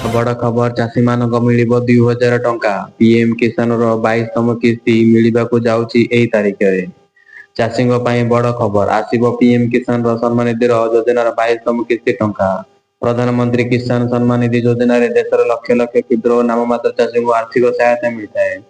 बड़ खबर चाषी मानक मिलिब 2000 टंका। पीएम किसान रो 22तम किस्ती मिलिबाकू जाउची एई तारिखरे। चाषी बड़ खबर आसिब पीएम किसान सम्मान निधि योजनार 22तम किस्ती टंका। प्रधानमंत्री किसान सम्मान निधि योजना देशर लक्ष लक्ष क्षुद्र और नाममात्र चाषी को आर्थिक सहायता मिलता है।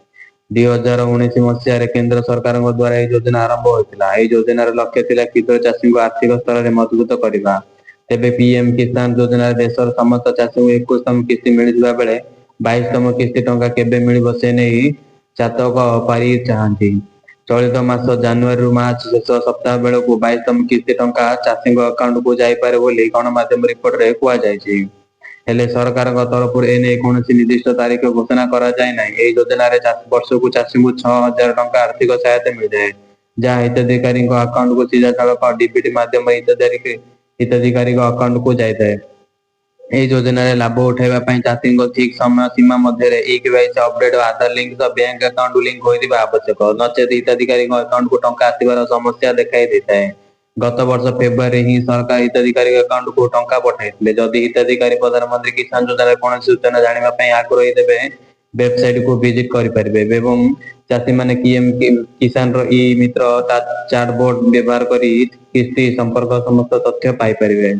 2019 मसीह केंद्र सरकार द्वारा यह योजना आरंभ होता है। योजनार लक्ष्य थिला क्षुद्र चाषी को आर्थिक स्तर में मजबूत करने। तेबे पीएम किसान योजना देशर समस्त चाषी को 21तम किस्ती मिलुवा बेले 22तम किस्ती टंका केबे मिलिबो से नहीं चातक पारी चाहती। चलित मास जानुआरी मार्च शेष सप्ताह बेलू 22तम किस्ती टंका चाषी अकाउंट को जापे बोली गणमाध्यम रिपोर्ट रे कुआଯାଇଛି। हेले सरकार तरफ एने कौन निर्दिष्ट तारीख घोषणा करा जाए ना। योजना वर्ष को चाषी को 6000 टंका आर्थिक सहायता मिल जाए, जहाँ हिताधिकारी अकाउंट को सीधा सड़क डीबीटी माध्यम हिताधिकारी अकाउंट को जाए। এই যোজনার লাভ উঠাইবা ପାଇଁ ଚାଷୀଙ୍କ ଠିକ ସମୟ ସୀମା ମଧ୍ୟରେ ଇକେୱାଇସି ଅପଡେଟ୍ ଆଧାର ଲିଙ୍କ ସହ ବ୍ୟାଙ୍କ ଆକାଉଣ୍ଟ ଲିଙ୍କ ହୋଇଥିବା ଆବଶ୍ୟକ। ନଚେତ ହିତାଧିକାରୀଙ୍କ ଆକାଉଣ୍ଟକୁ ଟଙ୍କା ଆସିବାର ସମସ୍ୟା ଦେଖାଇ ଦେଇଥାଏ। ଗତ ବର୍ଷ ଫେବୃଆରୀରେ ହିଁ ସରକାର ହିତାଧିକାରୀ ଆକାଉଣ୍ଟକୁ ଟଙ୍କା ପଠାଇଥିଲେ। ଯଦି ହିତାଧିକାରୀ ପ୍ରଧାନମନ୍ତ୍ରୀ କିଷାନ ଯୋଜନାର କୌଣସି ସୂଚନା ଜାଣିବା ପାଇଁ ଆଗ୍ରହୀ ତେବେ ୱେବସାଇଟକୁ ଭିଜିଟ୍ କରିପାରିବେ ଏବଂ ଚାଷୀମାନେ ପିଏମ୍ କିଷାନର ଇ ମିତ୍ର ଚାଟବୋର୍ଡ ବ୍ୟବହାର କରି କିସ୍ତି ସମ୍ପର୍କ ସମସ୍ତ ତଥ୍ୟ ପାଇପାରିବେ।